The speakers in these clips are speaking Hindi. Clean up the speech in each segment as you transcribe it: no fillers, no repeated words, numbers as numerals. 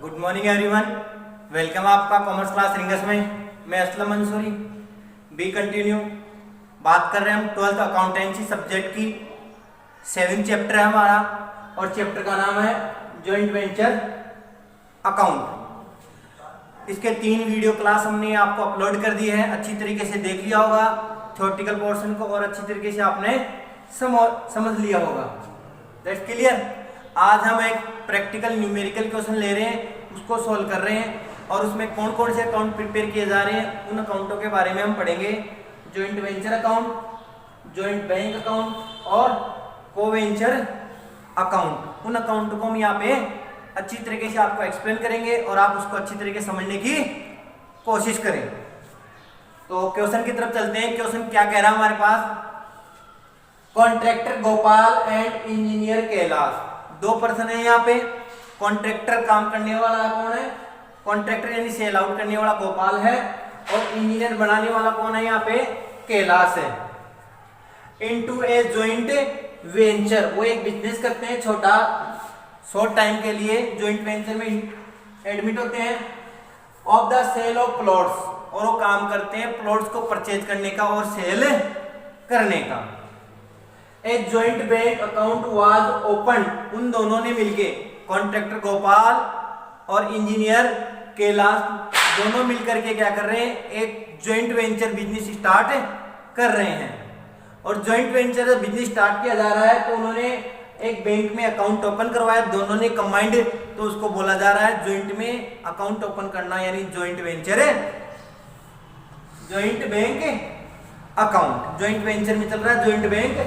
गुड मॉर्निंग एवरीवन, वेलकम आपका कॉमर्स क्लास रिंगस में। मैं असलम मंसूरी बी कंटिन्यू बात कर रहे हैं हम 12th अकाउंटेंसी सब्जेक्ट की। 7th चैप्टर है हमारा और चैप्टर का नाम है जॉइंट वेंचर अकाउंट। इसके 3 वीडियो क्लास हमने आपको अपलोड कर दिए हैं, अच्छी तरीके से देख लिया होगा थ्योरेटिकल पोर्शन को और अच्छी तरीके से आपने समझ लिया होगा। That's clear. आज हम एक प्रैक्टिकल न्यूमेरिकल क्वेश्चन ले रहे हैं, उसको सॉल्व कर रहे हैं और उसमें कौन कौन से अकाउंट प्रिपेयर किए जा रहे हैं उन अकाउंटों के बारे में हम पढ़ेंगे। Joint venture account, joint bank account और कोवेंचर अकाउंट। उन अकाउंट को हम यहाँ पे अच्छी तरीके से आपको एक्सप्लेन करेंगे और आप उसको अच्छी तरीके से समझने की कोशिश करें। तो क्वेश्चन की तरफ चलते हैं। क्वेश्चन क्या कह रहा है हमारे पास, contractor Gopal and engineer Kailash. 2 person है यहाँ पे। कॉन्ट्रैक्टर काम करने वाला कौन है, कॉन्ट्रैक्टर यानी सेल आउट करने वाला गोपाल है और इंजीनियर बनाने वाला कौन है यहाँ पे, कैलाश है। इनटू ए जॉइंट वेंचर, वो एक बिजनेस करते हैं छोटा, शॉर्ट टाइम के लिए जॉइंट वेंचर में एडमिट होते हैं। Of the sale of plots, और वो काम करते हैं प्लॉट्स को परचेज करने का और सेल करने का। A joint bank account was open, उन दोनों ने मिलके, कॉन्ट्रैक्टर गोपाल और इंजीनियर कैलाश दोनों मिलकर के क्या कर रहे हैं, एक जॉइंट वेंचर बिजनेस स्टार्ट कर रहे हैं। और जॉइंट वेंचर बिजनेस स्टार्ट किया जा रहा है तो उन्होंने एक बैंक में अकाउंट ओपन करवाया, दोनों ने कंबाइंड, तो उसको बोला जा रहा है जॉइंट में अकाउंट ओपन करना, यानी joint venture, joint bank account. Joint venture में चल रहा है जॉइंट बैंक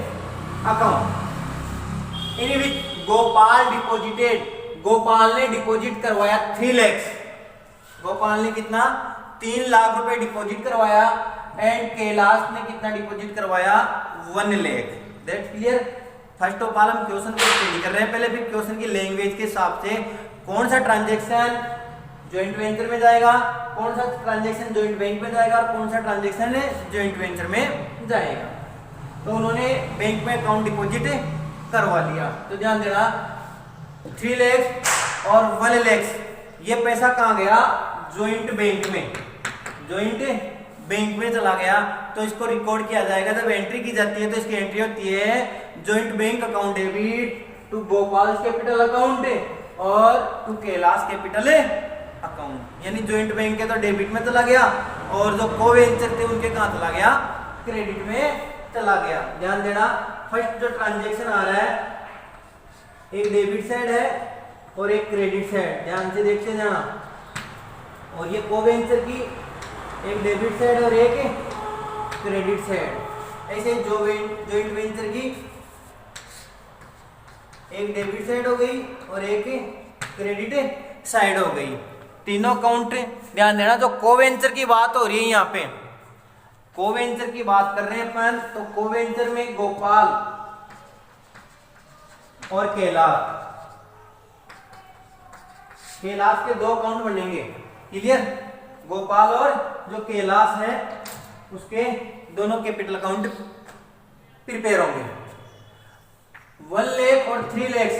अकाउंट। इन विच गोपाल डिपॉजिटेड, गोपाल ने डिपॉजिट करवाया 3 लाख। गोपाल ने कितना, 3 लाख रुपए डिपॉजिट करवाया एंड कैलाश ने कितना डिपॉजिट करवाया, 1 lakh. That's clear. First of all हम क्वेश्चन को स्टडी कर रहे हैं पहले, फिर क्वेश्चन की लैंग्वेज के हिसाब से कौन सा ट्रांजैक्शन जॉइंट वेंचर में जाएगा, कौन सा ट्रांजैक्शन जॉइंट बैंक में जाएगा और कौन सा ट्रांजैक्शन जॉइंट वेंचर में जाएगा। तो उन्होंने बैंक में अकाउंट डिपॉजिट करवा लिया। तो ध्यान देना, 3 लाख और 1 लाख ये पैसा कहाँ गया, जॉइंट बैंक में, जॉइंट बैंक में चला गया। तो इसको रिकॉर्ड किया जाएगा, जब एंट्री की जाती है तो इसकी एंट्री होती है joint bank account debit to Gopal capital account और टू कैलाश कैपिटल अकाउंट। यानी जॉइंट बैंक के तो डेबिट में चला गया और जो कोवेंचर थे उनके कहाँ चला गया, क्रेडिट में चला गया। ध्यान देना, फर्स्ट जो ट्रांजैक्शन आ रहा है एक डेबिट साइड है और एक क्रेडिट साइड, ध्यान से देखते जाना। और ये कोवेंचर की एक डेबिट साइड और एक क्रेडिट साइड। ऐसे जॉइंट वेंचर की एक डेबिट साइड हो गई और एक क्रेडिट साइड हो गई, तीनों अकाउंट। ध्यान देना, जो कोवेंचर की बात हो रही है यहाँ पे, कोवेंचर की बात कर रहे हैं अपन, तो कोवेंचर में गोपाल और कैलाश, कैलाश के 2 अकाउंट बनेंगे। क्लियर। गोपाल और जो कैलाश है उसके दोनों कैपिटल अकाउंट प्रिपेयर होंगे। 1 लाख और 3 लाख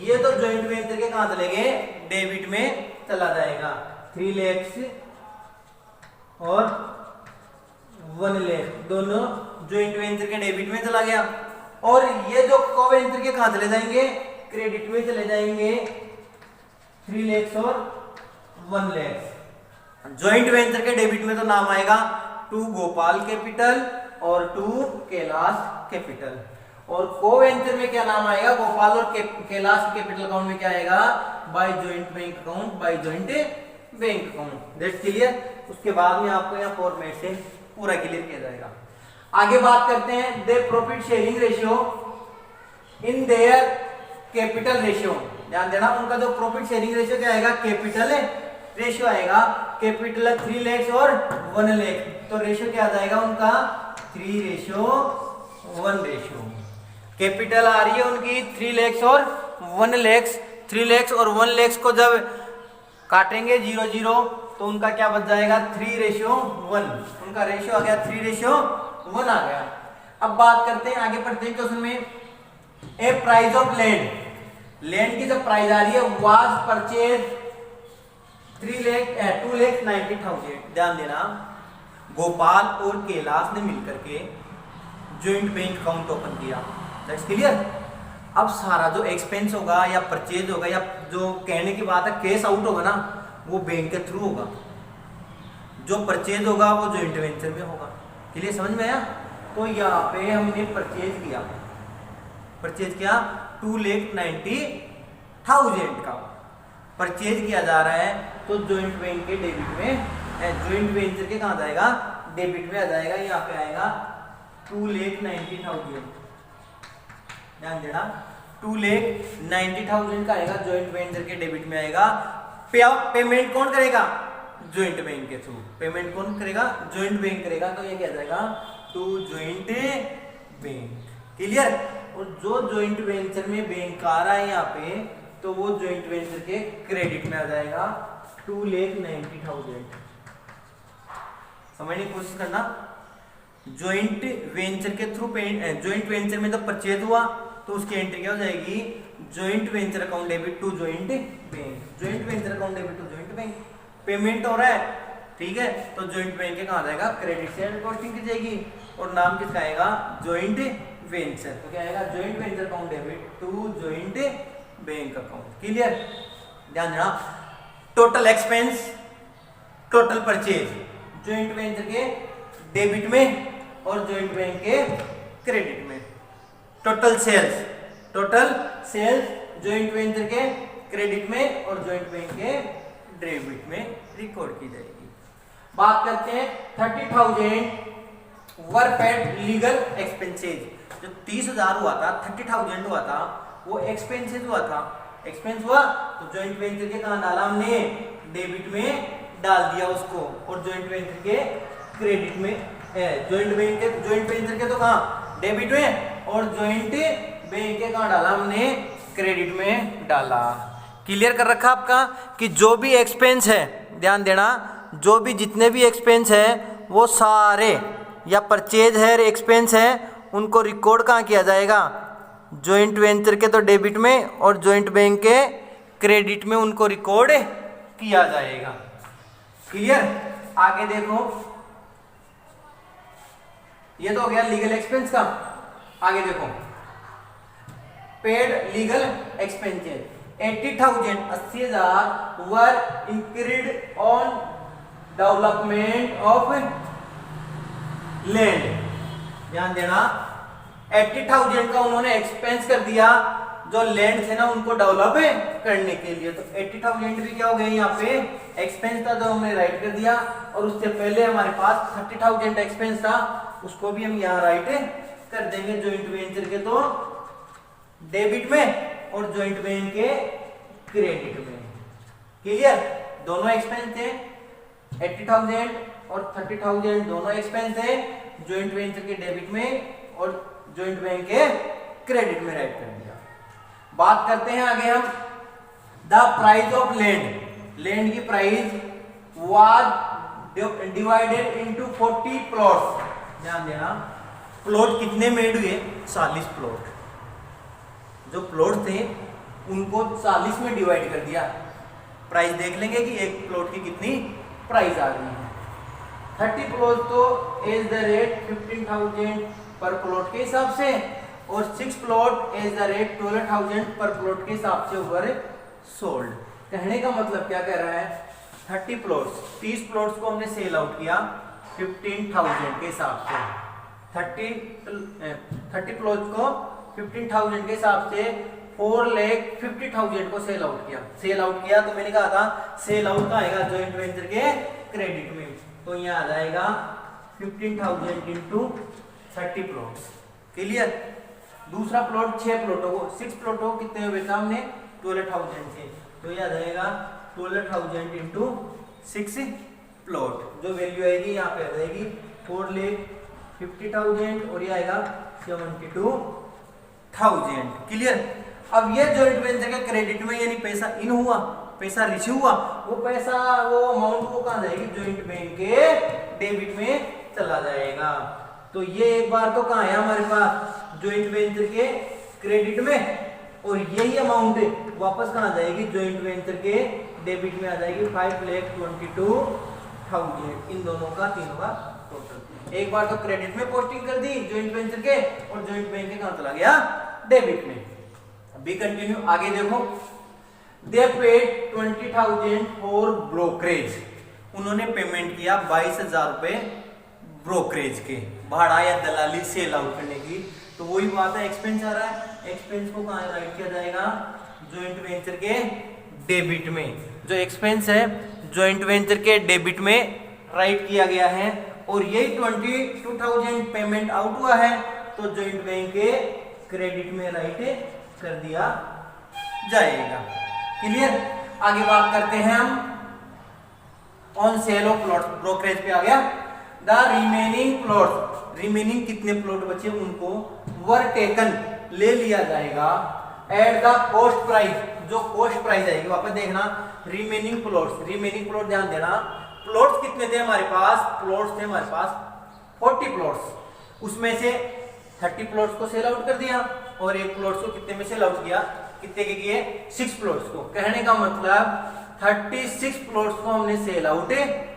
ये तो जॉइंट वेंचर के कहां चले गए, डेबिट में चला जाएगा। 3 लाख और 1 लाख दोनों जॉइंट वेंचर के डेबिट में चला गया। और ये जो कोवेंचर के कहां चले जाएंगे, क्रेडिट में चले जाएंगे। 3 लाख और 1 लाख जॉइंट वेंचर के डेबिट में तो नाम आएगा टू गोपाल कैपिटल और टू कैलाश कैपिटल। और कोवेंचर में क्या नाम आएगा, गोपाल और कैलाश कैपिटल अकाउंट में क्या आएगा, by joint bank account, by joint bank account. That's clear. उसके बाद में आपको यहाँ फॉर्मेट से पूरा क्लियर किया जाएगा। आगे बात करते हैं the profit sharing ratio in their capital ratio. ध्यान देना, उनका जो प्रॉफिट शेयरिंग रेशियो क्या आएगा, कैपिटल रेशियो आएगा। कैपिटल 3 लाख और 1 लाख, तो रेशियो क्या आ जाएगा उनका, 3:1 रेशियो। कैपिटल आ रही है उनकी 3 लाख और 1 लाख। 3 लाख और 1 लाख को जब काटेंगे 0-0 तो उनका क्या बच जाएगा, 3:1। उनका रेशियो आ गया 3:1 आ गया। अब बात करते हैं, आगे पढ़ते हैं क्वेश्चन में। ए प्राइस ऑफ लैंड, लैंड की जब प्राइस आ रही है वाज परचेज 2,90,000। ध्यान देना, गोपाल और कैलाश ने मिलकर के ज्वाइंट बैंक अकाउंट ओपन किया। That's clear. अब सारा जो एक्सपेंस होगा या परचेज होगा या जो कहने की बात है कैश आउट होगा ना, वो बैंक के थ्रू होगा। जो परचेज होगा वो ज्वाइंट वेंचर में होगा। क्लियर, समझ में आया? तो यहाँ पे हमने परचेज किया 2,90,000 का परचेज किया जा रहा है, तो ज्वाइंट बैंक के डेबिट में, ज्वाइंट वेंचर के कहाँ जाएगा? डेबिट में आ जाएगा। यहाँ पे आएगा 2,90,000। ध्यान देना, 2,90,000 का आएगा, ज्वाइंट वेंचर के डेबिट में आएगा। पेमेंट कौन करेगा? ज्वाइंट बैंक के थ्रू। पेमेंट कौन करेगा? ज्वाइंट बैंक करेगा। तो ये क्या जाएगा? To joint bank. क्लियर। और जो ज्वाइंट वेंचर में बैंक आ रहा है यहाँ पे, तो वो ज्वाइंट वेंचर के क्रेडिट में आ जाएगा 2,90,000। समझने की कोशिश करना। ज्वाइंट वेंचर के थ्रू ज्वाइंट वेंचर में जब परचेज हुआ तो उसकी एंट्री क्या हो जाएगी? Joint venture account debit to joint bank. Joint venture account debit to joint bank. Payment हो रहा है, ठीक है, तो ज्वाइंट बैंक के कहाँ जाएगा? क्रेडिट से रिपोर्टिंग की जाएगी। और नाम किसका आएगा? Joint venture. तो क्या आएगा? Joint venture account debit to joint bank account. Clear. ध्यान देना, total expense, total purchase joint venture के डेबिट में और ज्वाइंट बैंक के क्रेडिट में। टोटल सेल्स ज्वाइंट वेंचर के क्रेडिट में और ज्वाइंट बैंक के डेबिट में रिकॉर्ड की जाएगी। बात करते हैं 30,000 वर पेड लीगल एक्सपेंसेज। जो 30,000 हुआ था, 30,000 हुआ था, वो एक्सपेंसेज हुआ था। एक्सपेंस हुआ तो ज्वाइंट वेंचर के कहाँ डाला हमने? डेबिट में डाल दिया उसको। और ज्वाइंट वेंचर के क्रेडिट में, ज्वाइंट वेंचर के तो कहाँ? डेबिट में। और ज्वाइंट बैंक के कहाँ डाला हमने? क्रेडिट में डाला। क्लियर कर रखा आपका कि जो भी एक्सपेंस है, ध्यान देना, जो भी जितने भी एक्सपेंस है वो सारे, या परचेज है, एक्सपेंस है, उनको रिकॉर्ड कहाँ किया जाएगा? ज्वाइंट वेंचर के तो डेबिट में और ज्वाइंट बैंक के क्रेडिट में उनको रिकॉर्ड किया जाएगा। क्लियर। आगे देखो, ये तो हो गया लीगल एक्सपेंस का। आगे देखो, paid legal expenses 80,000 were incurred on development of land. ध्यान देना, 80,000 का उन्होंने एक्सपेंस कर दिया जो लैंड थे ना उनको डेवलप करने के लिए। तो 80,000 भी क्या हो गए? यहाँ पे एक्सपेंस था जो हमने राइट कर दिया। और उससे पहले हमारे पास 30,000 एक्सपेंस था, उसको भी हम यहाँ राइट कर देंगे। ज्वाइंट वेंचर के तो डेबिट में और ज्वाइंट बैंक के क्रेडिट में। क्लियर। दोनों एक्सपेंस थे, 80,000 और 30,000 दोनों एक्सपेंस थे, ज्वाइंट वेंचर के डेबिट में और ज्वाइंट बैंक के क्रेडिट में राइट कर दिया। बात करते हैं आगे हम the price of land. Land की price was divided into 40 plots. ध्यान देना, प्लॉट कितने मेड हुए? 40 प्लॉट। जो प्लॉट थे उनको 40 में डिवाइड कर दिया। प्राइस देख लेंगे कि एक प्लॉट की कितनी प्राइस आ रही है। 30 प्लॉट तो एज द रेट 15,000 पर प्लॉट के हिसाब से, और 6 प्लॉट एज द रेट 12,000 पर प्लॉट के हिसाब से वर सोल्ड। कहने का मतलब क्या कह रहा है? 30 प्लॉट्स, 30 प्लॉट्स को हमने सेल आउट किया 15,000 के हिसाब से। 30 प्लॉट्स को 15,000 के हिसाब से 4,50,000 को सेल आउट किया। सेल आउट किया तो मैंने कहा था सेल आउट का आएगा ज्वाइंट वेंचर के क्रेडिट में। तो यहाँ आ जाएगा 15,000 इंटू 30 प्लॉट्स। क्लियर। दूसरा प्लॉट 6 प्लॉटों को, 6 प्लॉटों को कितने हुए था हमने? 12,000 से। तो ये आ जाएगा 12,000 इंटू 6 प्लॉट। जो वैल्यू आएगी यहाँ पे आ जाएगी 4,50,000 और ये आएगा 72,000। क्लियर। अब ये ज्वाइंट वेंचर के क्रेडिट में यानी पैसा इन हुआ, पैसा रिसीव हुआ, वो पैसा, वो अमाउंट को कहाँ जाएगी? ज्वाइंट बैंक के डेबिट में चला जाएगा। तो ये एक बार तो कहाँ है हमारे पास? ज्वाइंट वेंचर के क्रेडिट में, और यही अमाउंट वापस कहाँ जाएगी, ज्वाइंट वेंचर के डेबिट में आ जाएगी 5,22,000। इन दोनों का, तीनों का टोटल। एक बार तो क्रेडिट में पोस्टिंग कर दी ज्वाइंट वेंचर के, और ज्वाइंट बैंक के कहाँ चला गया, डेबिट में। अभी कंटिन्यू आगे देखो। दे पेड 20,000 फॉर ब्रोकरेज। उन्होंने पेमेंट किया 22,000 रुपए ब्रोकरेज के, भाड़ा या दलाली सेल आउट करने की। तो वही बात है, एक्सपेंस आ रहा है, एक्सपेंस को कहाँ राइट किया जाएगा, ज्वाइंट वेंचर के डेबिट में। जो एक्सपेंस है ज्वाइंट वेंचर के डेबिट में राइट किया गया है, और यही 22,000 पेमेंट आउट हुआ है तो ज्वाइंट बैंक के क्रेडिट में राइट कर दिया जाएगा। क्लियर। आगे बात करते हैं हम on sale of plot, brokerage pay आ गया। द रिमेनिंग प्लॉट, रिमेनिंग कितने प्लॉट बचे उनको वर टेकन, ले लिया जाएगा एट द कॉस्ट प्राइस, जो कॉस्ट प्राइस आएगी। वापस देखना, रिमेनिंग प्लॉट्स, रिमेनिंग प्लॉट ध्यान देना। प्लॉट्स कितने थे हमारे पास, प्लॉट्स थे हमारे पास 40 प्लॉट्स, उसमें से 30 प्लॉट्स को सेल आउट कर दिया, और एक प्लॉट्स को कितने में सेल आउट किया, कितने के किए, 6 प्लॉट्स को। कहने का मतलब 36 प्लॉट्स को हमने सेल आउट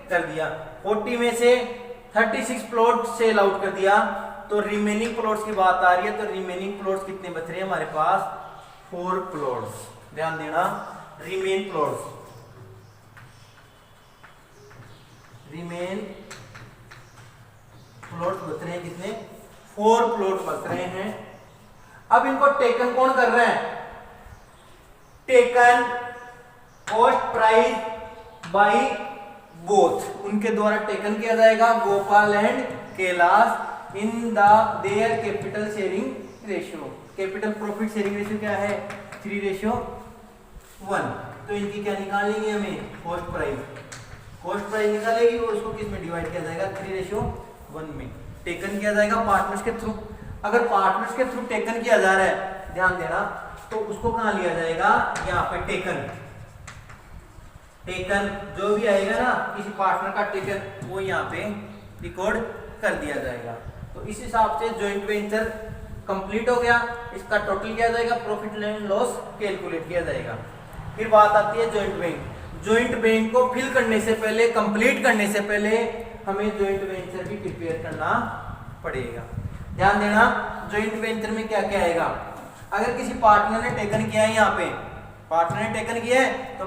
कर दिया। 40 में से 36 प्लॉट सेल आउट कर दिया, तो रिमेनिंग प्लॉट्स की बात आ रही है। तो रिमेनिंग प्लॉट्स कितने बच रहे हैं हमारे पास, 4 प्लॉट्स। ध्यान देना, रिमेन प्लॉट्स, रिमेन प्लॉट्स बच रहे हैं कितने, 4 प्लॉट बच रहे हैं। अब इनको टेकन कौन कर रहे हैं, taken cost price by both, उनके द्वारा टेकन किया जाएगा, Gopal and Kailash, in the their capital sharing ratio. Capital profit sharing ratio क्या है, 3:1। तो इनकी क्या निकालेंगे हमें, कॉस्ट प्राइस, कॉस्ट प्राइस निकालेगी और उसको किस में डिवाइड किया जाएगा, 3:1 में टेकन किया जाएगा पार्टनर्स के थ्रू। अगर पार्टनर्स के थ्रू टेकन किया जा रहा है, ध्यान देना, तो उसको कहां लिया जाएगा, यहाँ पे टेकन, टेकन जो भी आएगा ना किसी पार्टनर का टेकन, वो यहाँ पे रिकॉर्ड कर दिया जाएगा। तो इस हिसाब से ज्वाइंट वेंचर कंप्लीट हो गया। इसका टोटल किया जाएगा, प्रॉफिट एंड लॉस कैलकुलेट किया जाएगा। फिर बात आती है ज्वाइंट बैंक। ज्वाइंट बैंक को फिल करने से पहले, कंप्लीट करने से पहले हमें ज्वाइंट वेंचर भी प्रिपेयर करना पड़ेगा। ध्यान देना, ज्वाइंट वेंचर में क्या क्या आएगा। अगर किसी पार्टनर ने टेकन किया है, यहाँ पे पार्टनर ने टेकन किया है, तो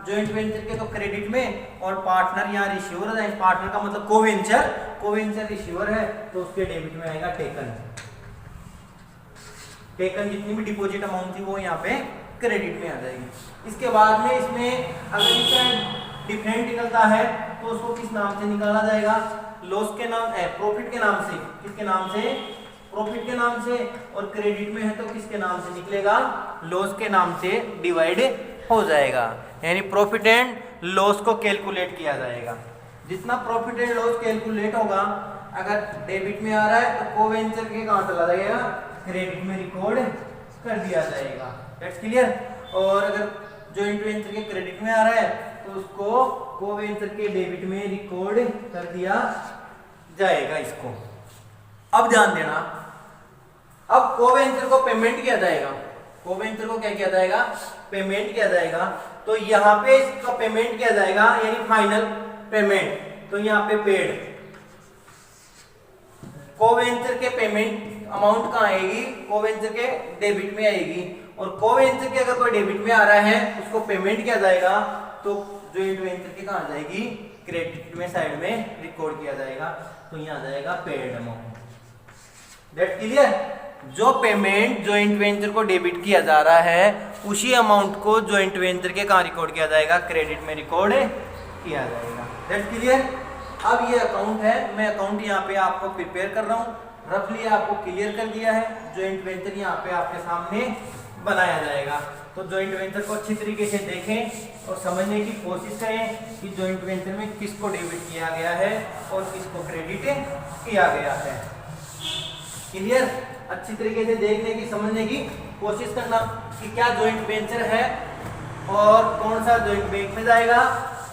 ज्वाइंट वेंचर के तो क्रेडिट में, और पार्टनर यहाँ रिसीवर है, पार्टनर का मतलब कोवेंचर, कोवेंचर रिसीवर है, तो उसके डेबिट में आएगा टेकन। टेकन जितनी भी डिपॉजिट अमाउंट थी वो यहाँ पे क्रेडिट में आ जाएगी। इसके बाद में इसमें अगर इसका डिफरेंट निकलता है तो उसको किस नाम से निकाला जाएगा, लॉस के नाम, प्रॉफिट के नाम से, किसके नाम से, प्रॉफिट के नाम से, और क्रेडिट में है तो किसके नाम से निकलेगा, लॉस के नाम से डिवाइड हो जाएगा। यानी प्रॉफिट एंड लॉस को कैलकुलेट किया जाएगा। जितना प्रॉफिट एंड लॉस कैलकुलेट होगा, अगर डेबिट में आ रहा है तो कोवेंचर के कहां चला जाएगा, क्रेडिट में रिकॉर्ड कर दिया जाएगा। That's clear. और अगर जॉइंट वेंचर के क्रेडिट में आ रहा है तो उसको कोवेंचर के डेबिट में रिकॉर्ड कर दिया जाएगा इसको। अब ध्यान देना, अब कोवेंचर को पेमेंट किया जाएगा, कोवेंचर को क्या किया जाएगा, पेमेंट किया जाएगा। तो यहाँ पे इसका पेमेंट किया जाएगा, यानी फाइनल पेमेंट। तो यहाँ पे पेड कोवेंचर के पेमेंट अमाउंट कहाँ आएगी, कोवेंचर के डेबिट में आएगी। और कोवेंचर के अगर कोई डेबिट में आ रहा है उसको पेमेंट किया जाएगा, तो जॉइंट वेंचर के कहाँ जाएगी, क्रेडिट में साइड में रिकॉर्ड किया जाएगा। तो यहाँ आ जाएगा पेड अमाउंट। That clear. जो पेमेंट जॉइंट वेंचर को डेबिट किया जा रहा है उसी अमाउंट को जॉइंट वेंचर के कहाँ रिकॉर्ड किया जाएगा, क्रेडिट में रिकॉर्ड किया जाएगा। That clear. अब ये अकाउंट है, मैं अकाउंट यहाँ पे आपको प्रिपेयर कर रहा हूँ, रफली आपको क्लियर कर दिया है। जॉइंट वेंचर यहाँ पे आपके सामने बनाया जाएगा। तो जॉइंट वेंचर को अच्छी तरीके से देखें और समझने की कोशिश करें कि जॉइंट वेंचर में किसको डेबिट किया गया है और किसको क्रेडिट किया गया है। क्लियर। अच्छी तरीके से देखने की, समझने की कोशिश करना कि क्या जॉइंट वेंचर है और कौन सा जॉइंट बैंक में जाएगा,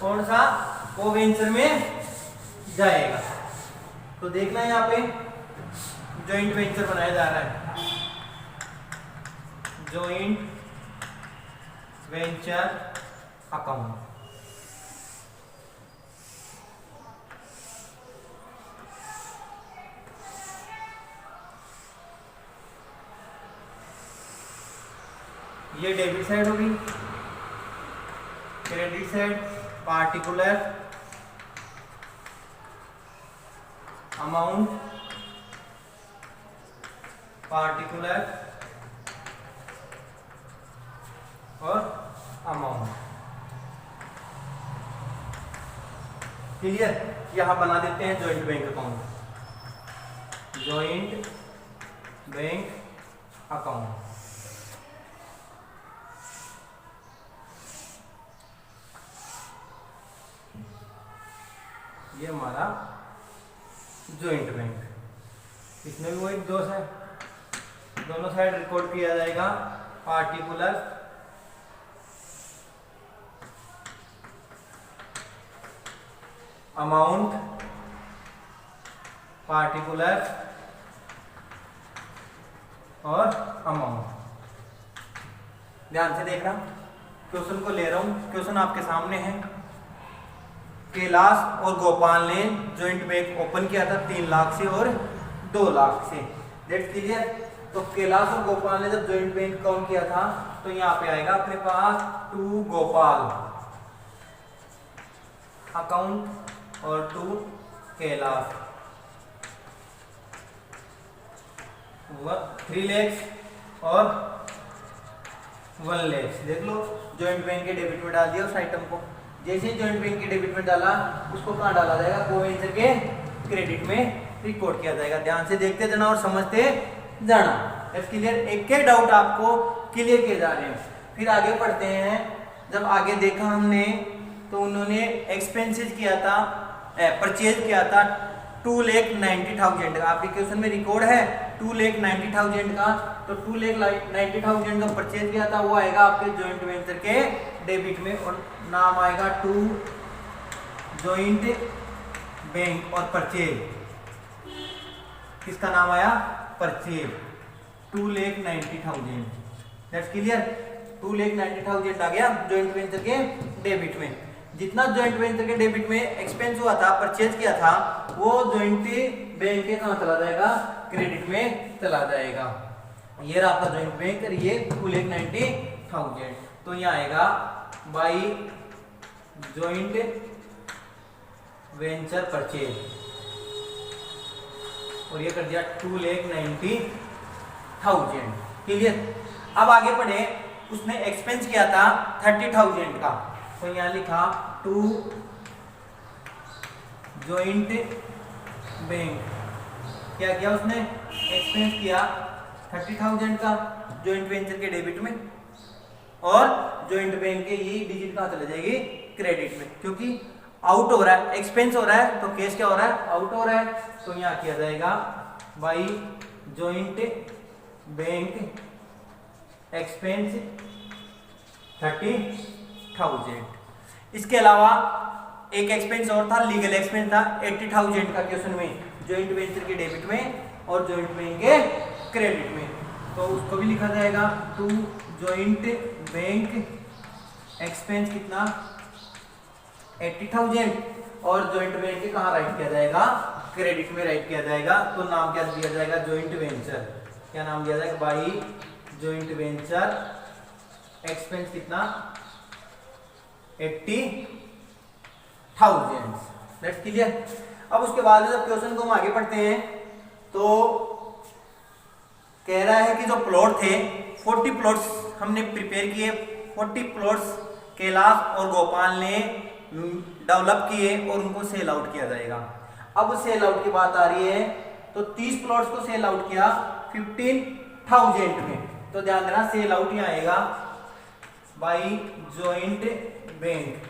कौन सा कोवेंचर में जाएगा। तो देखना यहाँ पे जॉइंट वेंचर बनाया जा रहा है। Joint venture account. ये डेबिट साइड होगी। Credit side particular amount, particular और अमाउंट। क्लियर? यहां बना देते हैं joint bank account, joint bank account. ये हमारा जॉइंट बैंक, इसमें भी वही दोष है, दोनों साइड रिकॉर्ड किया जाएगा पार्टिकुलर अमाउंट, पार्टिकुलर और अमाउंट। ध्यान से देखना, क्वेश्चन को ले रहा हूं। क्वेश्चन आपके सामने है। कैलाश और गोपाल ने जॉइंट बैंक ओपन किया था 3 लाख से और 2 लाख से। That's clear? तो कैलाश और गोपाल ने जब जॉइंट बैंक अकाउंट किया था तो यहाँ पे आएगा अपने पास टू गोपाल अकाउंट और टू कैलाश 3 लाख और 1 लाख। देख लो, जॉइंट बैंक के डेबिट में डाल दिया उस आइटम को। जैसे जॉइंट बैंक के डेबिट में डाला, उसको कहाँ डाला जाएगा? कोवेंचर के क्रेडिट में रिकॉर्ड किया जाएगा। ध्यान से देखते जाना और समझते जाना। क्लियर? एक एक डाउट आपको क्लियर किए जा रहे हैं। फिर आगे पढ़ते हैं। जब आगे देखा हमने तो उन्होंने एक्सपेंसेस किया था, परचेज किया था 2,90,000 का। आपके क्वेश्चन में रिकॉर्ड है 2,90,000 का। तो 2,90,000 का परचेज किया था, वो आएगा आपके जॉइंट वेंचर के डेबिट में और नाम आएगा टू जॉइंट बैंक और परचेज। किसका नाम आया? परचेज 2,90,000। That's clear? 2,90,000 आ गया जॉइंट वेंचर के डेबिट में। जितना जॉइंट वेंचर के डेबिट में एक्सपेंस हुआ था, परचेज किया था, वो जॉइंट बैंक के कहां चला जाएगा? क्रेडिट में चला जाएगा। ये रहा आपका जॉइंट बैंक और ये 2,90,000। तो यहाँ आएगा बाई जॉइंट वेंचर परचेज और ये कर दिया 2,90,000। क्लियर? अब आगे बढ़े। उसने एक्सपेंस किया था 30,000 का, तो यहाँ लिखा टू जॉइंट बैंक। क्या किया उसने? एक्सपेंस किया 30,000 का जॉइंट वेंचर के डेबिट में और जॉइंट बैंक के ये डिजिट कहाँ चले जाएगी? क्रेडिट में, क्योंकि आउट हो रहा है, एक्सपेंस हो रहा है तो कैश क्या हो रहा है? आउट हो रहा है। तो यहाँ किया जाएगा बाई जॉइंट बैंक एक्सपेंस 30,000। इसके अलावा एक एक्सपेंस और था, लीगल एक्सपेंस था 80,000 का क्वेश्चन में, जॉइंट वेंचर के डेबिट में और जॉइंट बैंक के क्रेडिट में। तो उसको भी लिखा जाएगा टू जॉइंट बैंक एक्सपेंस कितना? 80,000 और जॉइंट बैंक के कहाँ राइट किया जाएगा? क्रेडिट में राइट किया जाएगा। तो नाम क्या दिया जाएगा? Joint venture. क्या नाम दिया जाएगा? बाई जॉइंट वेंचर एक्सपेंस कितना? 80,000। That's clear? अब उसके बाद जब क्वेश्चन को हम आगे पढ़ते हैं तो कह रहा है कि जो प्लॉट थे 40 प्लॉट्स हमने प्रिपेयर किए, 40 प्लॉट्स कैलाश और गोपाल ने डेवलप किए और उनको सेल आउट किया जाएगा। अब सेल आउट की बात आ रही है तो 30 प्लॉट्स को सेल आउट किया 15,000 में। तो ध्यान देना, सेल आउट ही आएगा बाई जॉइंट बैंक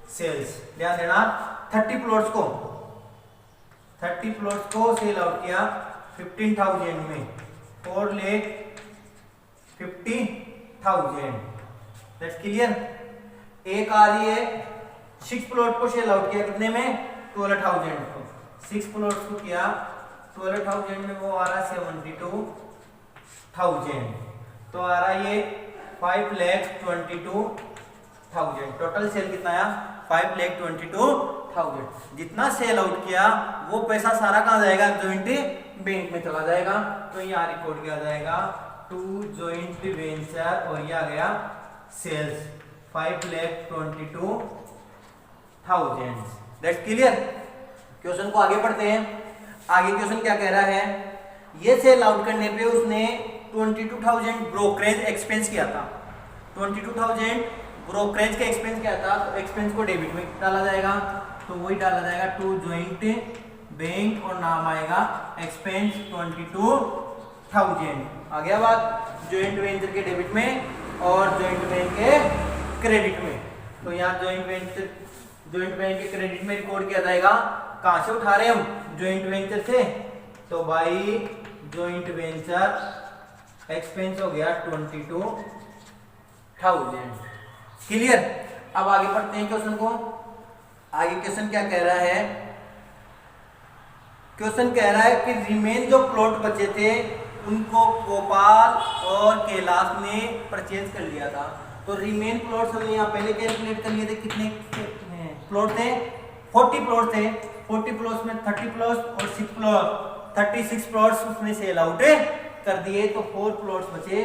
सेल्स। ध्यान देना, 30 प्लॉट्स को सेल आउट किया 15,000 में, 4,50,000। That's clear? एक आ रही है 6 प्लॉट को सेल आउट किया कितने में? 12,000 को। 6 प्लॉट्स को किया 12,000 में, वो आ रहा है 72,000। तो आ रहा ये 5,22,000। टोटल सेल कितना आया? 5,22,000। जितना सेल आउट किया वो पैसा सारा कहाँ जाएगा? जॉइंट बैंक में चला जाएगा। तो यहाँ रिकॉर्ड किया जाएगा टू जॉइंट वेंचर और ये आ गया सेल्स 5,22,000। That's clear. क्वेश्चन को आगे पढ़ते हैं। आगे क्वेश्चन क्या कह रहा है? ये सेल आउट करने पे उसने 22,000 ब्रोकरेज एक्सपेंस किया था। 22,000 ब्रोकरेज का एक्सपेंस किया था, तो एक्सपेंस को डेबिट में डाला जाएगा। तो वही डाला जाएगा टू जॉइंट बैंक और नाम आएगा एक्सपेंस 22,000। आ गया बात? जॉइंट वेंचर के डेबिट में और जॉइंट बैंक के क्रेडिट में। तो यहाँ जॉइंट बैंक के क्रेडिट में रिकॉर्ड किया जाएगा। कहां से उठा रहे हम? जॉइंट वेंचर से। तो भाई जॉइंट वेंचर एक्सपेंस हो गया 22,000। क्लियर। अब आगे पढ़ते हैं क्वेश्चन को। आगे क्वेश्चन क्या कह रहा है? क्वेश्चन कह रहा है कि रिमेन जो प्लॉट बचे थे उनको गोपाल और कैलाश ने परचेज कर लिया था। तो रिमेन प्लॉट्स हमने यहाँ पहले कैलकुलेट कर लिए थे। कितने प्लॉट थे? 40 प्लॉट थे। 40 प्लॉट्स में 30 प्लॉट्स और 36 प्लॉट्स उसने सेल आउट कर दिए। तो 4 प्लॉट्स बचे।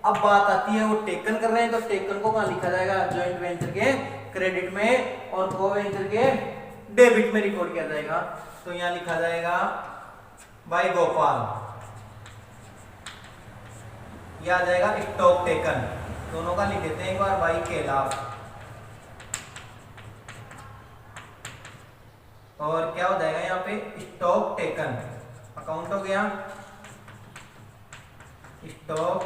अब बात आती है वो टेकन कर रहे हैं, तो टेकन को कहाँ लिखा जाएगा? जॉइंट वेंचर के क्रेडिट में और को वेंचर के डेबिट में रिकॉर्ड किया जाएगा। तो यहाँ लिखा जाएगा बाय गोपाल, यह आ जाएगा स्टॉक टेकन। दोनों का लिख देते हैं एक बार बाई कैलाश। और क्या हो जाएगा यहाँ पे? Stock taken. अकाउंट हो गया स्टॉक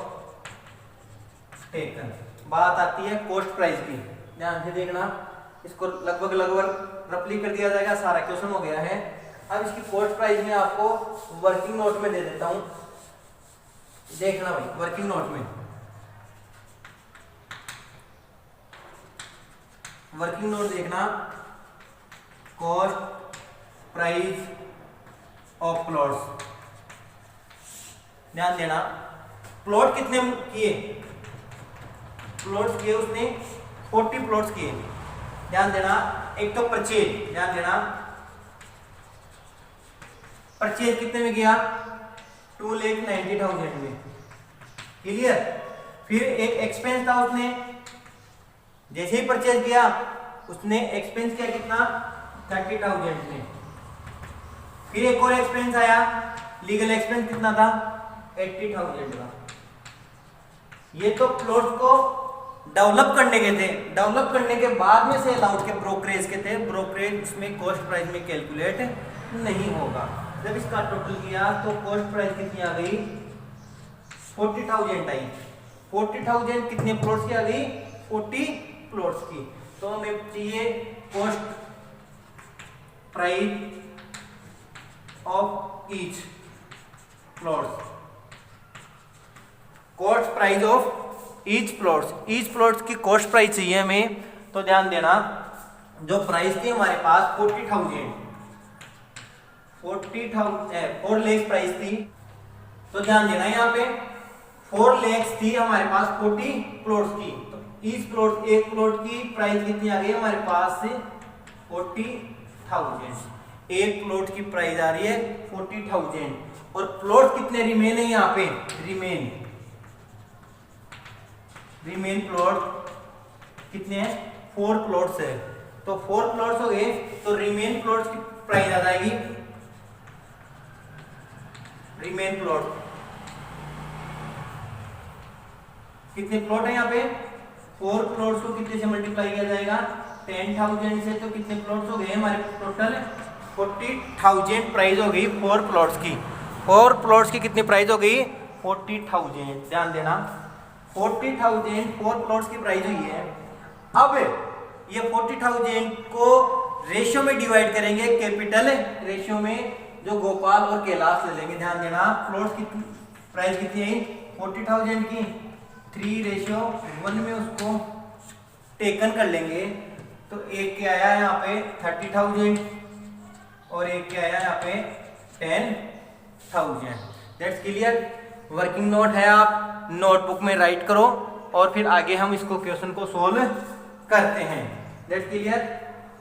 टेकन। बात आती है कॉस्ट प्राइस की। ध्यान से देखना, इसको लगभग रफली कर दिया जाएगा। सारा क्वेश्चन हो गया है। अब इसकी कॉस्ट प्राइस में आपको वर्किंग नोट में दे देता हूं। देखना भाई, वर्किंग नोट में देखना कॉस्ट प्राइस ऑफ प्लॉट्स। ध्यान देना, प्लॉट कितने किए? प्लॉट्स किए उसने 40 प्लॉट्स किए। ध्यान देना, एक तो परचेज, ध्यान देना परचेज कितने में किया? 2,90,000 में। क्लियर। फिर एक एक्सपेंस था, उसने जैसे ही परचेज किया उसने एक्सपेंस किया कितना? 30,000 में। फिर एक और एक्सपेंस आया, लीगल एक्सपेंस कितना था? 80,000 का। ये तो प्लॉट को डेवलप करने के थे। डेवलप करने के बाद में सेल आउट के ब्रोकरेज के थे। ब्रोकरेज उसमें कॉस्ट प्राइस में कैलकुलेट नहीं होगा। जब इसका टोटल किया तो कॉस्ट प्राइस कितनी आ गई? 40,000 आई। 40,000 कितने प्लॉट्स की आ गई? 40 प्लॉट्स की। तो हमें चाहिए cost price of each plots. Cost price of each plots की कॉस्ट प्राइस चाहिए हमें। तो ध्यान देना, जो प्राइस थी हमारे पास 40,000 4 लाख प्राइस थी। तो ध्यान देना, यहाँ पे 4 लाख थी हमारे पास 40 प्लॉट्स की। तो ईच प्लॉट, एक प्लॉट की प्राइस कितनी आ गई हमारे पास? 40,000। एक प्लॉट की प्राइस आ रही है 40,000। और प्लॉट कितने रिमेन है यहाँ पे? रिमेन प्लॉट कितने हैं? 4 प्लॉट्स है। तो 4 प्लॉट्स हो गए, तो रिमेन प्लॉट्स की प्राइस आ जाएगी। रिमेन प्लॉट कितने प्लॉट है यहाँ पे? 4 प्लॉट्स को कितने से मल्टीप्लाई किया जाएगा? 10,000 से। तो कितने प्लॉट्स हो गए हमारे? टोटल 40,000 प्राइस हो गई 4 प्लॉट्स की। 4 प्लॉट्स की कितनी प्राइस हो गई? 40,000। ध्यान देना, 40,000 4 प्लॉट्स की प्राइस हुई है। अब ये 40,000 को रेशियो में डिवाइड करेंगे, कैपिटल रेशियो में, जो गोपाल और कैलाश ले लेंगे। ध्यान देना, प्लॉट्स की प्राइस कितनी आई? 40,000 की 3:1 में उसको टेकन कर लेंगे। तो एक के आया यहाँ पे 30,000 और एक के आया यहाँ पे 10,000। That's clear. वर्किंग नोट है आप नोटबुक में राइट करो और फिर आगे हम इसको क्वेश्चन को सोल्व करते हैं। That clear.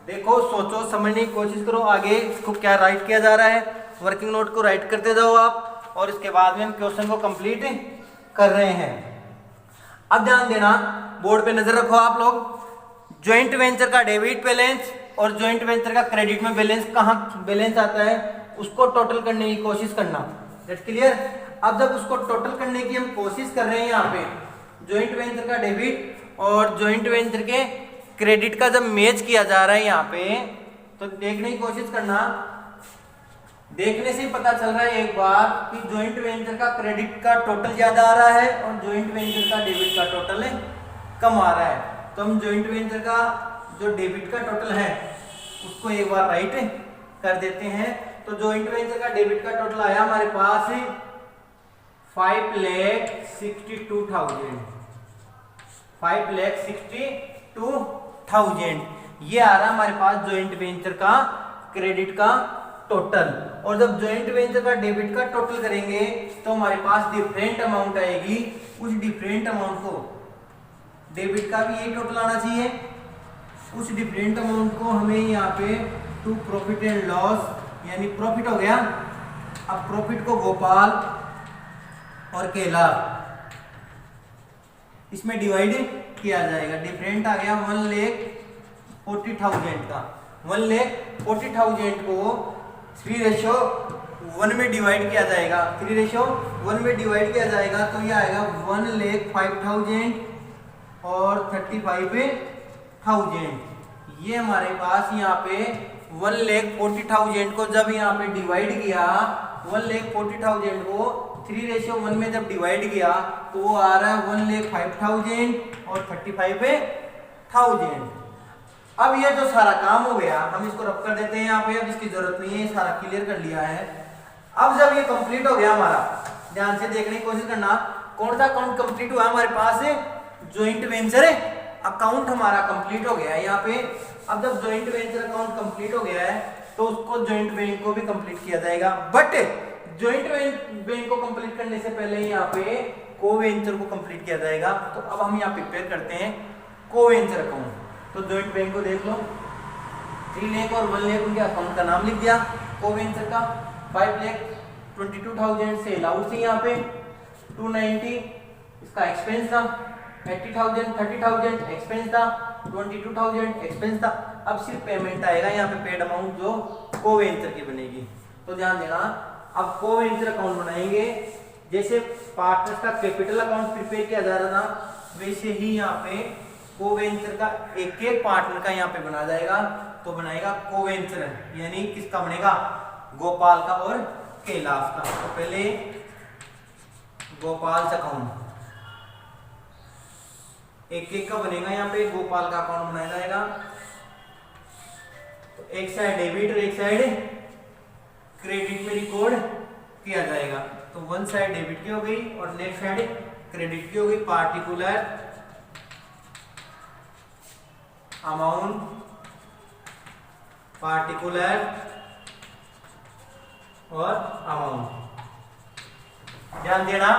देखो, सोचो, समझने की कोशिश करो आगे इसको क्या राइट किया जा रहा है। वर्किंग नोट को राइट करते जाओ आप और इसके बाद में हम क्वेश्चन को कंप्लीट कर रहे हैं। अब ध्यान देना, बोर्ड पे नजर रखो आप लोग। ज्वाइंट वेंचर का डेबिट बैलेंस और ज्वाइंट वेंचर का क्रेडिट में बैलेंस कहाँ बैलेंस आता है उसको टोटल करने की कोशिश करना। That clear. अब जब उसको टोटल करने की हम कोशिश कर रहे हैं, यहाँ पे ज्वाइंट वेंचर का डेबिट और ज्वाइंट वेंचर के क्रेडिट का जब मैच किया जा रहा है यहाँ पे, तो देखने की कोशिश करना। देखने से ही पता चल रहा है एक बार कि ज्वाइंट वेंचर का क्रेडिट का टोटल ज्यादा आ रहा है और ज्वाइंट वेंचर का डेबिट का टोटल कम आ रहा है। तो हम ज्वाइंट वेंचर का जो डेबिट का टोटल है उसको एक बार राइट कर देते हैं। तो ज्वाइंट वेंचर का डेबिट का टोटल आया हमारे पास 5,62,000। 5,62,000 ये आ रहा है हमारे पास ज्वाइंट वेंचर का क्रेडिट का टोटल। और जब ज्वाइंट वेंचर का डेबिट का टोटल करेंगे तो हमारे पास डिफरेंट अमाउंट आएगी। उस डिफरेंट अमाउंट को, डेबिट का भी यही टोटल आना चाहिए, उस डिफरेंट अमाउंट को हमें यहाँ पे टू प्रॉफिट एंड लॉस यानी प्रॉफिट हो गया। अब प्रॉफिट को गोपाल और कैलाश इसमें डिवाइड किया जाएगा। डिफरेंट आ गया 1,40,000 का। 1,40,000 को 3:1 में डिवाइड किया जाएगा। 3:1 में डिवाइड किया जाएगा तो ये आएगा 1,05,000 और 35,000। ये हमारे पास यहाँ पे 1,40,000 को जब यहाँ पे डिवाइड किया, 1,40,000 को 3:1 में जब डिवाइड किया तो वो आ रहा है 1,05,000 और 35,000। अब ये जो सारा काम हो गया हम इसको रब कर देते हैं यहाँ पे, अब इसकी जरूरत नहीं है, सारा क्लियर कर लिया है। अब जब ये कंप्लीट हो गया हमारा, ध्यान से देखने की कोशिश करना, कौन सा अकाउंट कंप्लीट हुआ हमारे पास? ज्वाइंट वेंचर अकाउंट हमारा कंप्लीट हो गया है यहाँ पे। अब जब ज्वाइंट वेंचर अकाउंट कंप्लीट हो गया है तो उसको ज्वाइंट बैंक को भी कंप्लीट किया जाएगा। बट ज्वाइंट बैंक को कंप्लीट करने से पहले यहाँ पे को वेंचर को कंप्लीट किया जाएगा। तो अब हम यहाँ प्रिपेयर करते हैं को वेंचर अकाउंट। तो ज्वाइंट बैंक को देख लो, 3 लाख और 1 लाख उनके अकाउंट का नाम लिख दिया। को वेंचर का 5,22,000 सेल आउट थी यहाँ पे, 290 इसका एक्सपेंस था, 30,000 एक्सपेंस था, 22,000 एक्सपेंस था। अब सिर्फ पेमेंट आएगा यहाँ पे, पेड अमाउंट जो को वेंचर की बनेगी। तो ध्यान देना, अब को वेंचर अकाउंट बनाएंगे, जैसे पार्टनर्स का कैपिटल अकाउंट प्रिपेयर किया जा रहा था वैसे ही यहाँ पे को वेंचर का एक एक पार्टनर का यहाँ पे बना जाएगा। तो बनाएगा को वेंचर, यानी किसका बनेगा? गोपाल का और कैलाश का। तो पहले गोपाल अकाउंट एक एक का बनेगा, यहाँ पे गोपाल का अकाउंट बनाया जाएगा। तो एक साइड डेबिट और एक साइड क्रेडिट में रिकॉर्ड किया जाएगा। तो वन साइड डेबिट की हो गई और नेक्स्ट साइड क्रेडिट की हो गई। पार्टिकुलर अमाउंट, पार्टिकुलर और अमाउंट। ध्यान देना,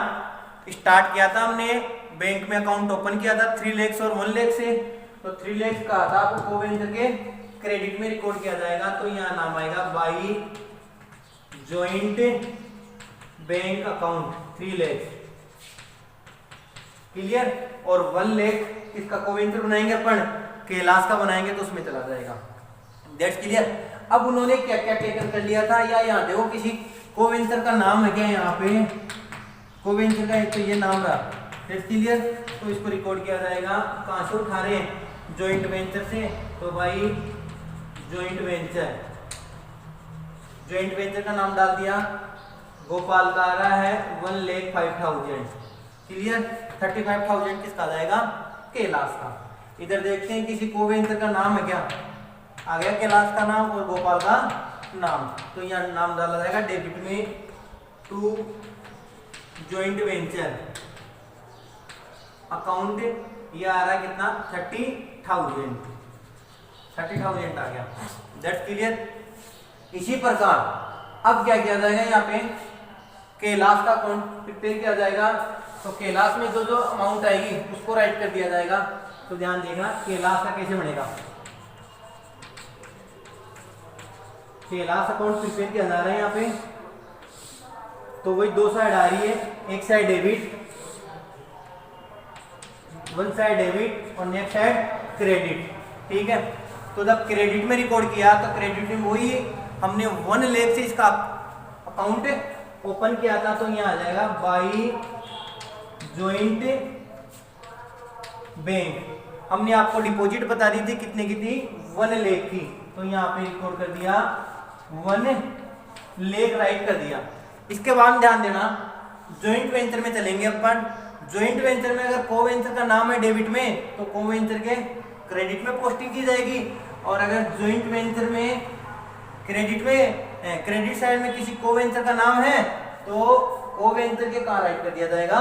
स्टार्ट किया था हमने बैंक में अकाउंट ओपन किया था 3 लाख और 1 लाख से। तो 3 लाख का था आपको को वेंचर के क्रेडिट में रिकॉर्ड किया जाएगा। तो यहाँ नाम आएगा by joint bank account 3 lakh. Clear. और 1 लाख इसका को वेंचर बनाएंगे अपन, कैलाश का बनाएंगे तो उसमें चला जाएगा। That's clear. अब उन्होंने क्या क्या टेकन कर लिया था, या यहाँ देखो किसी को वेंचर का नाम है क्या यहाँ पे? को वेंचर का एक तो ये नाम रहा। That's clear. तो इसको रिकॉर्ड किया जाएगा। कहाँ से उठा रहे हैं? जॉइंट वेंचर से। तो भाई जॉइंट वेंचर, जॉइंट वेंचर का नाम डाल दिया। गोपाल का आ रहा है 1,05,000। क्लियर। 35,000 किसका आ जाएगा? कैलाश का। इधर देखते हैं किसी को वेंचर का नाम है क्या? आ गया कैलाश का नाम और गोपाल का नाम। तो यहाँ नाम डाला जाएगा डेबिट में टू जॉइंट वेंचर अकाउंट। ये आ रहा है कितना? 30,000 आ गया। That's clear. इसी प्रकार अब क्या किया जाएगा, यहाँ पे कैलाश का अकाउंट प्रिपेयर किया जाएगा। तो कैलाश में जो जो अमाउंट आएगी उसको राइट कर दिया जाएगा। तो ध्यान देखना कैलाश का कैसे बनेगा। कैलाश अकाउंट प्रिपेयर किया जा रहा है यहाँ पे, तो वही दो साइड आ रही है, एक side debit, one side debit और नेक्स्ट साइड क्रेडिट। ठीक है, तो जब क्रेडिट में रिकॉर्ड किया तो क्रेडिट में वही हमने 1 लाख से इसका अकाउंट ओपन किया था, तो यहाँ आ जाएगा बाई जॉइंट बैंक। हमने आपको डिपॉजिट बता दी थी कितने की थी, 1 लाख की, तो यहाँ पे रिकॉर्ड कर दिया 1 लाख राइट कर दिया। इसके बाद ध्यान देना जॉइंट वेंचर में चलेंगे अपन। जॉइंट वेंचर में अगर को वेंचर का नाम है डेबिट में तो को वेंचर के क्रेडिट में पोस्टिंग की जाएगी, और अगर जॉइंट वेंचर में क्रेडिट साइड में किसी को वेंचर का नाम है तो को वेंचर के कहाँ राइट कर दिया जाएगा,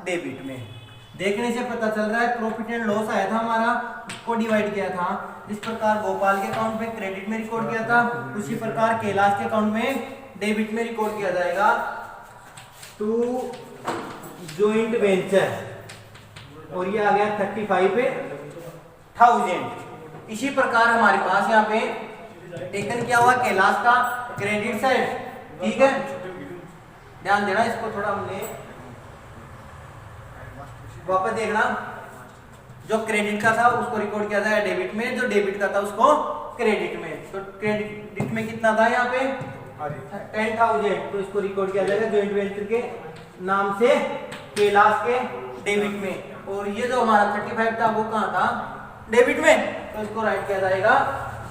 डेबिट में। देखने से पता चल रहा है प्रॉफिट एंड लॉस आया था हमारा, उसको डिवाइड किया था। जिस प्रकार गोपाल के अकाउंट में क्रेडिट में रिकॉर्ड किया था उसी प्रकार कैलाश के अकाउंट में डेबिट में रिकॉर्ड किया जाएगा टू जॉइंट वेंचर, और ये आ गया 35,000। इसी प्रकार हमारे पास यहाँ पे टेकन क्या हुआ कैलाश का क्रेडिट साइड। ठीक है, ध्यान देना इसको थोड़ा हमने वापस देखना, जो क्रेडिट का था उसको रिकॉर्ड किया जाएगा डेबिट में, जो डेबिट का था उसको क्रेडिट में। तो क्रेडिट में कितना था यहाँ पे 10,000, तो इसको रिकॉर्ड किया जाएगा जॉइंट वेंचर के नाम से कैलाश के डेबिट में, और ये जो हमारा 35 था वो कहाँ था, डेबिट में, तो इसको राइट किया जाएगा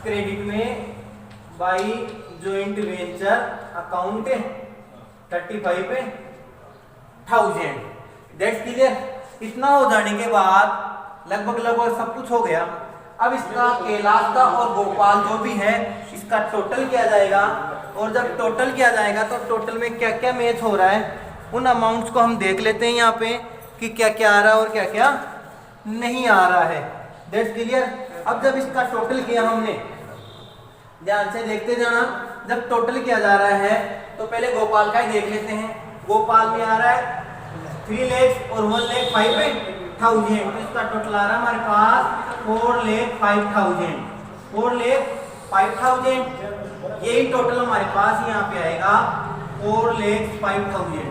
क्रेडिट में by joint venture account 35,000। That's clear. इतना हो जाने के बाद लगभग सब कुछ हो गया। अब इसका कैलाश का और गोपाल जो भी है इसका टोटल किया जाएगा, और जब टोटल किया जाएगा तो टोटल में क्या क्या मैच हो रहा है उन अमाउंट्स को हम देख लेते हैं यहाँ पे कि क्या क्या आ रहा है और क्या क्या नहीं आ रहा है। That's clear. अब जब इसका टोटल किया हमने, ध्यान से देखते जाना, जब टोटल किया जा रहा है तो पहले गोपाल का ही देख लेते हैं। गोपाल में आ रहा है 3 लाख और 1,05,000, तो इसका टोटल आ रहा है हमारे पास 4,05,000। 4,05,000 यही टोटल हमारे पास यहाँ पे आएगा 4,05,000।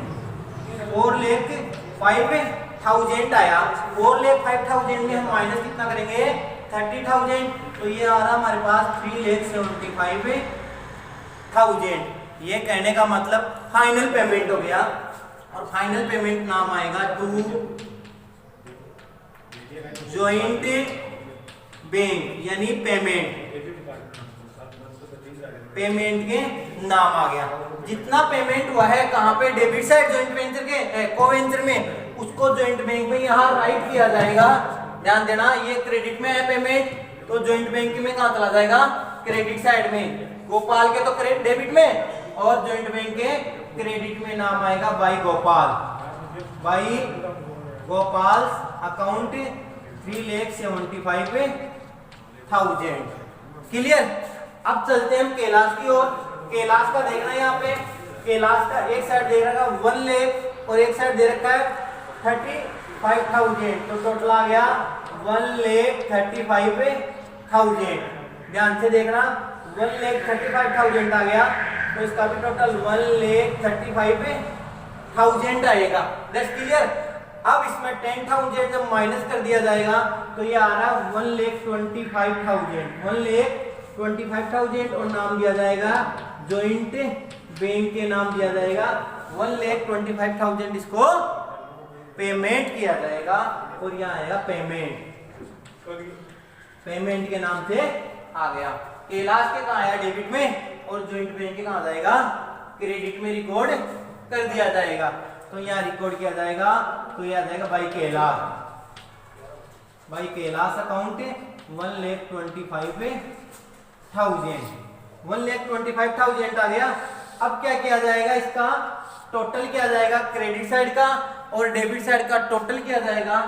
4,05,000 आया। 4,05,000 में हम माइनस कितना करेंगे 30,000, तो ये आ रहा हमारे पास 3,75,000। ये कहने का मतलब फाइनल पेमेंट हो गया, और फाइनल पेमेंट नाम आएगा टू जॉइंट बैंक, यानी पेमेंट के नाम आ गया। जितना पेमेंट हुआ है कहाँ पे, डेबिट साइड जॉइंट वेंचर के को वेंचर में, उसको जॉइंट बैंक में यहाँ राइट किया जाएगा। ध्यान देना ये क्रेडिट में है पेमेंट, तो जॉइंट बैंक में कहाँ चला जाएगा, क्रेडिट साइड में। गोपाल के तो क्रेडिट डेबिट में, और जॉइंट बैंक के क्रेडिट में नाम आएगा बाई गोपाल अकाउंट 3,75,000। क्लियर। अब चलते हैं हम कैलाश की ओर। कैलाश का देखना है यहाँ पे, कैलाश का एक साइड दे रखा है 1 लाख और एक साइड दे रखा है 35,000, तो टोटल आ गया 1,35,000। ध्यान से देखना 1,35,000 आ गया, तो इसका भी टोटल 1,35,000 आएगा। That's clear. अब इसमें 10,000 जब माइनस कर दिया जाएगा तो ये आ रहा है 1,25,000। 1,25,000 और नाम दिया जाएगा जॉइंट बैंक के नाम दिया जाएगा 1,25,000, इसको पेमेंट किया जाएगा, और यहाँ आएगा पेमेंट के नाम से आ गया। कैलाश के कहाँ आया, डेबिट में, और जॉइंट बैंक के कहाँ जाएगा, क्रेडिट में रिकॉर्ड कर दिया जाएगा। तो यहाँ रिकॉर्ड किया जाएगा, तो यह आ जाएगा बाई कैलाश अकाउंट 1,25,000। 1,25,000 आ गया। अब क्या किया जाएगा, इसका टोटल किया जाएगा, क्रेडिट साइड का और डेबिट साइड का टोटल किया जाएगा।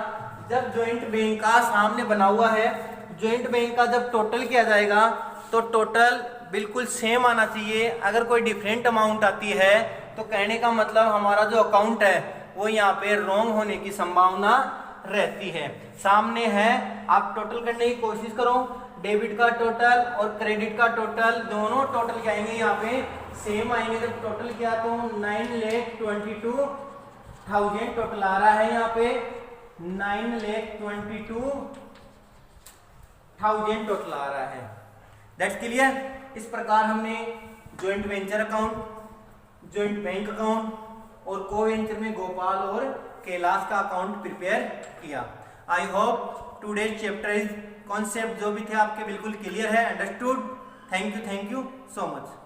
जब जॉइंट बैंक का सामने बना हुआ है, जॉइंट बैंक का जब टोटल किया जाएगा तो टोटल बिल्कुल सेम आना चाहिए। अगर कोई डिफरेंट अमाउंट आती है तो कहने का मतलब हमारा जो अकाउंट है वो यहाँ पे रॉन्ग होने की संभावना रहती है। सामने है, आप टोटल करने की कोशिश करो। डेबिट का टोटल और क्रेडिट का टोटल दोनों टोटल क्या आएंगे यहाँ पे सेम आएंगे। जब टोटल किया तो 9,22,000 टोटल आ रहा है यहाँ पे 9,22,000 टोटल आ रहा है। That's clear. इस प्रकार हमने joint venture account, joint bank account और को वेंचर में गोपाल और कैलाश का अकाउंट प्रिपेयर किया। I hope today's chapter is concept जो भी थे आपके बिल्कुल क्लियर है, understood. Thank you so much.